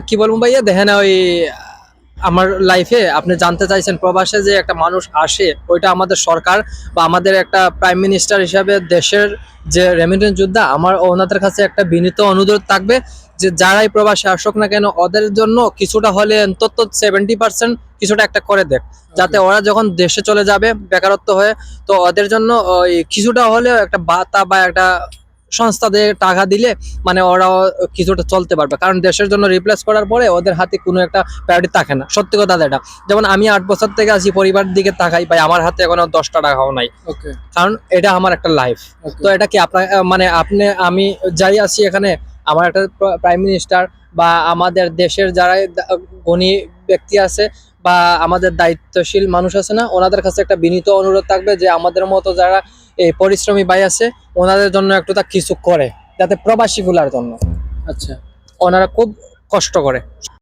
কি বলবো ভাইয়া, দেখেন ওই আমার লাইফে আপনি জানতে চাইছেন প্রবাসে যে একটা মানুষ আসে, ওইটা আমাদের সরকার বা আমাদের একটা প্রাইম মিনিস্টার হিসাবে দেশের যে রেমিটেন্স যোদ্ধা, আমার ওনাদের কাছে একটা বিনীত অনুরোধ থাকবে যে যারাই প্রবাসে আসুক না কেন ওদের জন্য কিছুটা হলে অন্তত 70% কিছুটা একটা করে দেখ, যাতে ওরা যখন দেশে চলে যাবে বেকারত্ব হয়ে, তো ওদের জন্য ওই কিছুটা হলেও একটা ভাতা বা একটা সংস্থাদের টাকা দিলে মানে ওরাও কিছুটা চলতে পারবে। কারণ দেশের জন্য রিপ্লেস করার পরে ওদের হাতে কোনো একটা প্রায়োরিটি থাকে না, সত্যি কথা যেটা। যেমন আমি 8 বছর থেকে আছি, পরিবার দিকে তাকাই ভাই, আমার হাতে এখনো 10টা টাকাও নাই। ওকে। কারণ এটা আমার একটা লাইফ। তো এটা কি আপনার মানে আপনি আমি যাই আছি এখানে, আমার একটা প্রাইম মিনিস্টার বা আমাদের দেশের যারা ধনী ব্যক্তি আছে বা আমাদের দায়িত্বশীল মানুষ আছে না, ওনাদের কাছে একটা বিনীত অনুরোধ থাকবে যে আমাদের মতো যারা এই পরিশ্রমী ভাই আছে ওনাদের জন্য একটু তা কিছু করে, যাতে প্রবাসী গুলার জন্য আচ্ছা। ওনারা খুব কষ্ট করে।